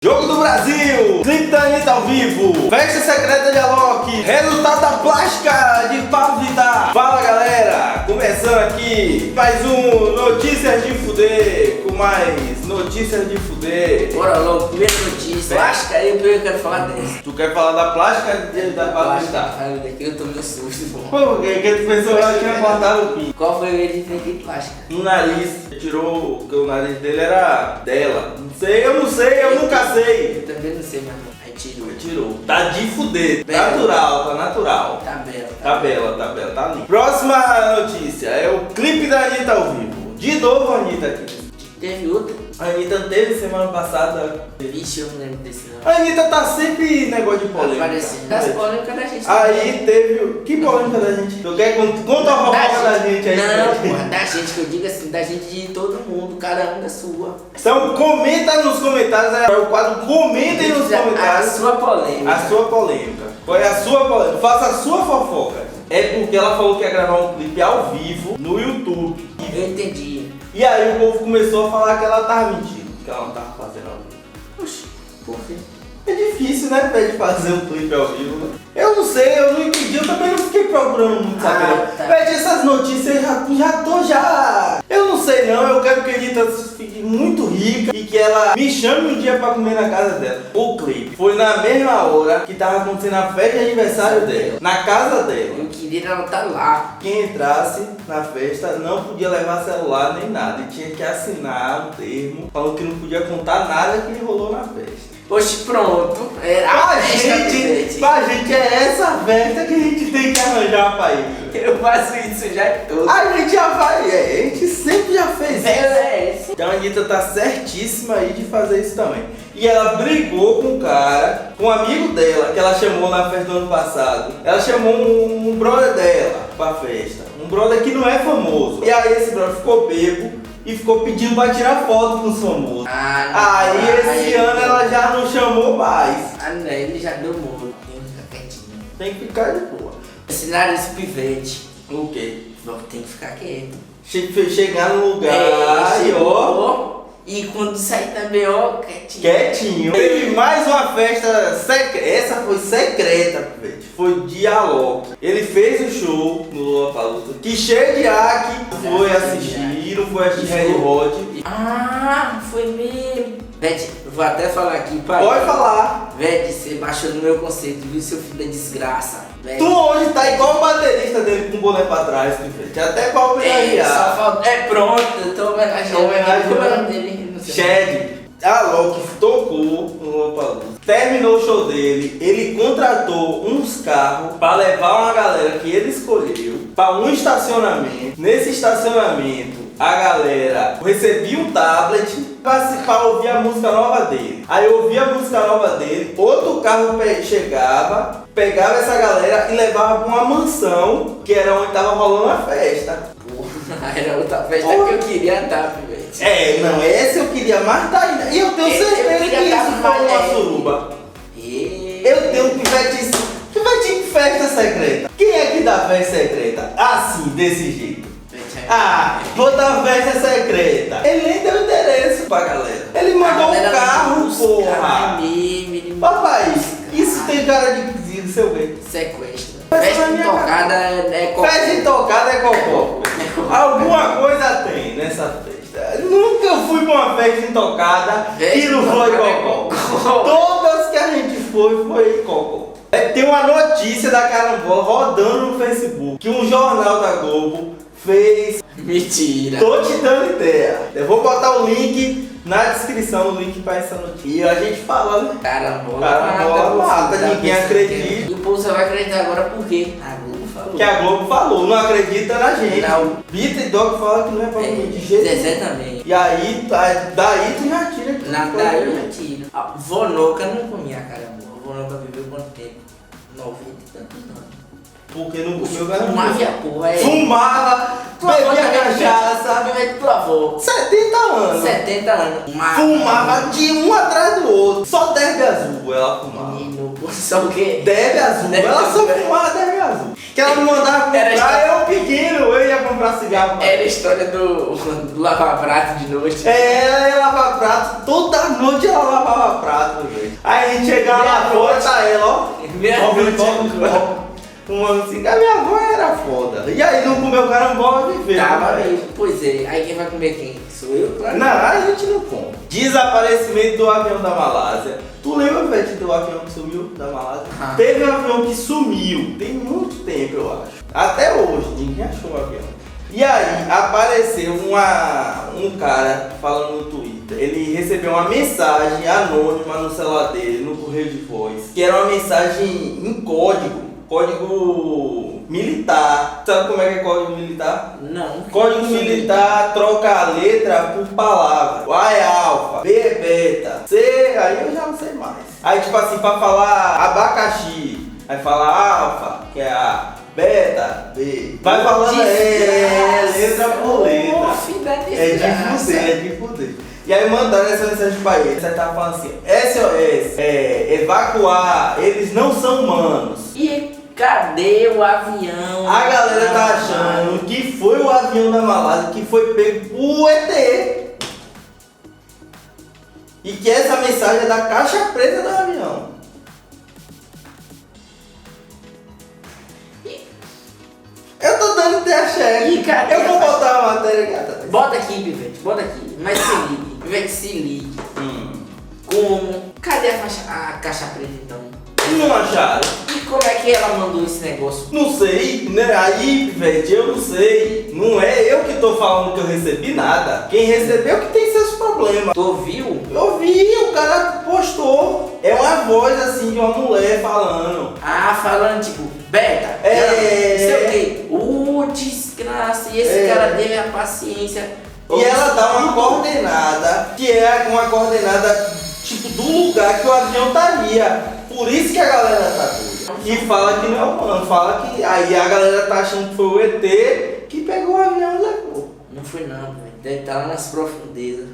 Jogo do Brasil, clipe da Anitta ao vivo, festa secreta de Alok, resultado da plástica de Pablo Vittar. Fala galera, começando aqui mais um Notícias de Fuder, com mais Notícias de Fuder. Bora logo, primeira notícia. Plástica, aí eu quero falar dessa. Tu quer falar da plástica da Pablo Vittar? Daqui eu tô meio susto, pô. Por quê? Porque tu pensou que ela tinha cortado o pinto. Qual foi o erro de ter plástica? No nariz, tirou, porque o nariz dele era dela. Não sei, eu nunca sei. Eu também não sei, mas aí tirou. Tá de fuder. Bela. Natural, tá natural. Tá bela. Tá bela, tá linda. Próxima notícia é o clipe da Anitta ao vivo. De novo a Anitta aqui. Teve outra? A Anitta teve semana passada. Vixe, eu não lembro desse não. A Anitta tá sempre negócio de polêmica. Aparecendo. Das polêmicas da gente. Aí teve. Que polêmica da gente? Tu quer conta a fofoca da gente aí? Não, porra, da gente, que eu digo assim, da gente de todo mundo, cada um da sua. Então comenta nos comentários, é o quadro comentem nos comentários. A sua polêmica. A sua polêmica. Qual é a sua polêmica? Faça a sua fofoca. É porque ela falou que ia gravar um clipe ao vivo no YouTube. Eu entendi. E aí o povo começou a falar que ela tava mentindo, que ela não tava fazendo ao vivo. Oxi, por quê? É difícil, né, de fazer um clipe ao vivo, né? Eu não sei, eu não entendi, eu também não fiquei procurando muito saber. Tá. Pede essas notícias, eu já tô. Eu não sei não, eu quero que a Anitta fique muito rica e que ela me chame um dia pra comer na casa dela. O clipe foi na mesma hora que tava acontecendo a festa de aniversário dela, na casa dela. Eu queria ela tá lá. Quem entrasse na festa não podia levar celular nem nada, e tinha que assinar um termo falando que não podia contar nada que rolou na festa. Oxe, pronto. Era Pra gente é essa festa que a gente tem que arranjar pra ir. Eu faço isso já todo. A gente já vai, a gente sempre já fez isso. É esse. Então a Anitta tá certíssima aí de fazer isso também. E ela brigou com o cara, com um amigo dela, que ela chamou na festa do ano passado. Ela chamou um brother dela pra festa. Um brother que não é famoso. E aí esse brother ficou bêbado e ficou pedindo pra tirar foto com os famosos. Aí esse ano ela já não chamou mais. Ah, não, ele já deu muro. Tem que ficar quietinho. Tem que ficar de boa. Ensinaram esse pivete. O quê? Tem que ficar quieto. Chegar no lugar e ó. Chegou, e quando sair também, ó, quietinho. Quietinho. Teve mais uma festa secreta. Essa foi secreta, gente. Foi de Alok. Ele fez o show no Lollapalooza. Que cheio de Aki foi assistir, não foi assistir Red Hot. Ah, foi mesmo. Vete, vou até falar aqui, pai. Pode falar. Vete, você baixou no meu conceito, viu, seu filho da desgraça. Vete. Tu hoje tá igual o baterista dele com o boné pra trás, Pivete. Até pra Só homenagear. falta. É pronto, eu tô homenageando. Homenageando. Como é o nome dele? Não sei. Shed. Alok tocou no Lollapalooza. Terminou o show dele, ele contratou uns carros para levar uma galera que ele escolheu para um estacionamento. Nesse estacionamento, a galera recebia um tablet para ouvir a música nova dele. Aí eu ouvia a música nova dele, outro carro chegava, pegava essa galera e levava para uma mansão que era onde tava rolando a festa. Porra, era outra festa Porra. que eu queria estar, Pivete. Não, essa eu queria mais tá ainda. E eu tenho certeza que isso foi uma suruba. Eu tenho Pivete de festa secreta. Quem é que dá festa secreta? Assim, desse jeito. Vou dar festa secreta. Ele nem deu endereço pra galera. Ele mandou um carro, porra. Papai, isso tem cara de ser o quê? Sequestro. Festa Festa na minha intocada é cocô. Festa intocada é cocô. Alguma coisa tem nessa festa. Nunca fui pra uma festa intocada que não foi cocô. Todas que a gente foi cocô. Tem uma notícia da Carambola rodando no Facebook que um jornal da Globo fez. Mentira. Tô te dando ideia. Eu vou botar o link na descrição, o link pra essa notícia. E a gente fala, né? Carambola mata, ninguém acredita. E o povo só vai acreditar agora por quê? A Globo falou. Que a Globo falou, não acredita na gente. Não. Bita e Dog fala que não é pra comer de jeito nenhum. Zezé também. E aí, daí tu já tira. Daí eu já tiro. A Vonoca não comia carambola. A Vonoca viveu quanto tempo? 90 e tantos anos. Porque não comeu Fumava e a porra. Fumava, bebia cachaça. Tua avó. 70 anos. 70 anos. Fumava de um atrás do outro. Só derbe azul. azul, ela fumava. Menino, só o quê? Deve azul, ela só fumava Deve azul. Que ela me mandava comprar, eu pequeno, eu ia comprar cigarro. Era a história do lava-prato de noite. Ela ia lavar prato, toda noite ela lavava prato, velho. Aí a gente chegava lá fora, tá ela, ó. Fumando assim, a minha avó era foda. E aí não comeu carambola, viveu. Tava mesmo. Pois é, aí quem vai comer quem? Sou eu, claro. Não, a gente não come. Desaparecimento do avião da Malásia. Tu lembra, velho, do avião que sumiu da Malásia? Teve um avião que sumiu, tem muito tempo, eu acho. Até hoje, ninguém achou o avião. E aí, apareceu um cara falando no Twitter. Ele recebeu uma mensagem anônima no celular dele, no correio de voz, que era uma mensagem em código militar. Sabe como é que é código militar? Não. Código militar troca a letra por palavra. A é alfa, B é beta, C, aí eu já não sei mais. Aí tipo assim, pra falar abacaxi, aí fala alfa, que é A, beta, B. Vai falando letra por letra. É de fuder. E aí mandaram essa mensagem pra ele. Você tava falando assim, SOS, evacuar, eles não são humanos. E cadê o avião? A galera tá achando que foi o avião da Malásia que foi pego por ET. E que essa mensagem é da caixa preta do avião. Eu tô dando cheque. Eu vou botar a matéria aqui atrás. Bota aqui, Pivete, bota aqui. Mas se ligue, Pivete, se ligue. Como? Cadê a caixa preta então? Não acharam. E como é que ela mandou esse negócio? Não sei, né? Aí, Pivete, eu não sei. Não é eu que tô falando que eu recebi nada. Quem recebeu que tem seus problemas. Tu ouviu? Eu vi, o cara postou. É uma voz assim de uma mulher falando. Ah, falando tipo, beta. É. Não sei o quê. Desgraça. E esse cara teve a paciência. E ela dá uma coordenada, que é uma coordenada tipo do lugar que o avião estaria. Por isso que a galera tá doida. E fala que não é humano, fala que aí a galera tá achando que foi o ET que pegou o avião e levou. Não foi não, velho. Deve estar nas profundezas.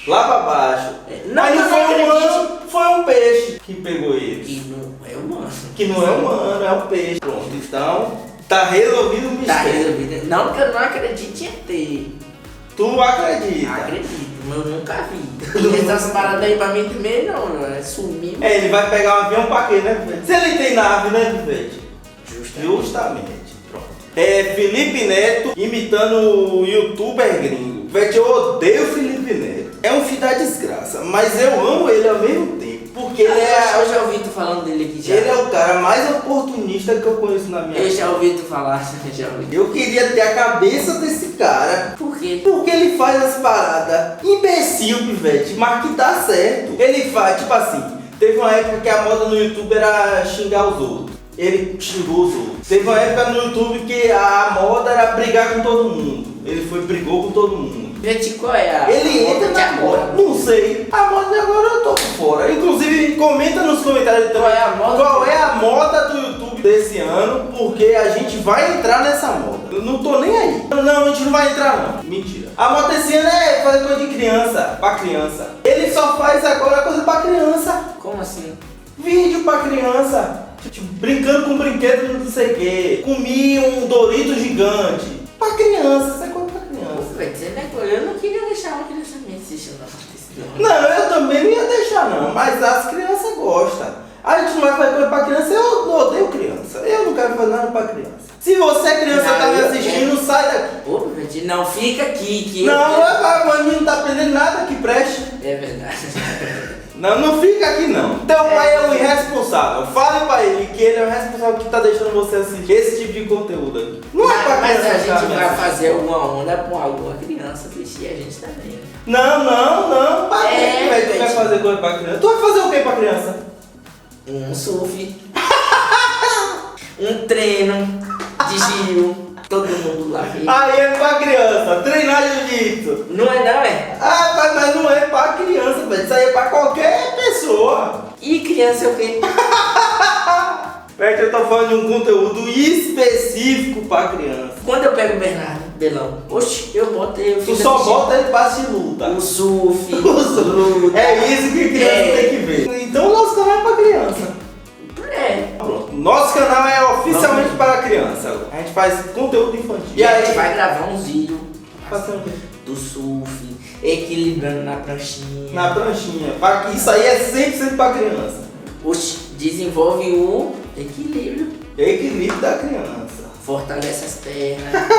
Lá pra baixo. Mas não foi humano, foi um peixe que pegou ele. Que não é humano. Que não é humano, é um peixe. Pronto, então tá resolvido o mistério. Tá resolvido. Não que eu não acredite em ET. Tu acredita? Acredito, mas eu nunca vi. Essas paradas aí pra mim também não, sumiu. Ele vai pegar um avião pra quê, né, Pivete? Se ele tem nave, né, Pivete? Justamente. Pronto. Felipe Neto imitando o youtuber gringo. Pivete, eu odeio o Felipe Neto. É um filho da desgraça, mas eu amo ele ao mesmo tempo. Porque ele Eu já ouvi tu falando dele aqui já. Ele é o cara mais oportunista que eu conheço na minha vida. Eu já ouvi tu falar, já ouvi. Eu queria ter a cabeça desse cara. Por quê? Porque ele faz as paradas imbecil, Pivete, mas que dá certo. Ele faz, tipo assim, teve uma época que a moda no YouTube era xingar os outros. Ele xingou os outros. Teve uma época no YouTube que a moda era brigar com todo mundo. Ele brigou com todo mundo. Gente, qual é a Ele entra de na agora? moda. Não sei. A moda de agora eu tô por fora. Inclusive, comenta nos comentários também qual é a moda do YouTube desse ano, porque a gente vai entrar nessa moda. Eu não tô nem aí. Não, a gente não vai entrar não. Mentira. A moda desse ano é fazer coisa de criança, pra criança. Ele só faz agora coisa pra criança. Como assim? Vídeo pra criança. Tipo, brincando com brinquedo não sei o que. Comi um Dorito gigante. Pra criança, isso é coisa pra criança. Eu não queria deixar uma criança me assistindo. Não, eu também não ia deixar não, mas as crianças gostam. A gente não vai fazer coisa pra criança, eu odeio criança. Eu não quero fazer nada pra criança. Se você é criança e tá me assistindo, sai daqui. Ô, gente, não fica aqui que não, a mãe não tá aprendendo nada que preste. É verdade. Não fica aqui não. Teu pai é o irresponsável. Fale pra ele que ele é o responsável que tá deixando você assistir esse tipo de conteúdo aqui. Não é pra criança. Mas a gente vai fazer alguma onda com alguma criança assistir a gente também. Não. Pra que tu vai fazer coisa pra criança? Tu vai fazer o que pra criança? Um surf. Um treino de giro. Todo mundo lá. Aí é pra criança, treinar jiu-jitsu. Não é não, é? Ah, mas não é pra criança, velho. Isso aí é pra qualquer pessoa. E criança é o quê? Eu tô falando de um conteúdo específico pra criança. Quando eu pego o Bernardo Belão, oxe, eu boto ele. Tu só bota ele pra se luta. O surf. É isso que criança tem que ver. Então o nosso canal é pra criança. faz conteúdo infantil. E a gente vai gravar uns vídeos Fazendo o quê? do surf, equilibrando na pranchinha. Na pranchinha. Isso aí é 100% pra criança. Desenvolve o equilíbrio, Equilíbrio da criança. fortalece as pernas.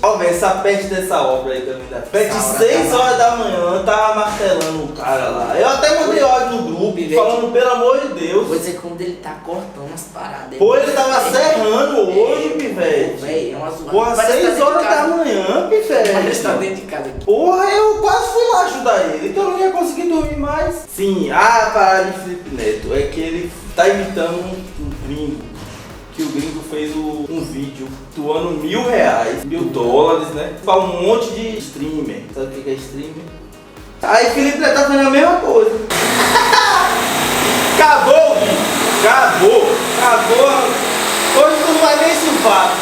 Ó, velho, essa peste dessa obra aí também da peste. 6 horas da manhã, tava martelando o cara lá. Eu até mandei áudio no grupo falando, pelo amor de Deus. Pois é, quando ele tá cortando as paradas. Pô, ele tava serrando hoje, pivete. Véi, é uma zoada. Porra, 6 horas da manhã, pivete. Parece que tá dentro de casa aqui. Porra, eu quase fui lá ajudar ele, então eu não ia conseguir dormir mais. Sim, a parada de Felipe Neto é que ele tá imitando um gringo. Que o gringo fez um vídeo doando R$1.000, $1.000, né? Pra um monte de streamer. Sabe o que é streamer? Aí Felipe Neto tá fazendo a mesma coisa. Acabou o vídeo. Acabou. Hoje tu não vai nem surfar.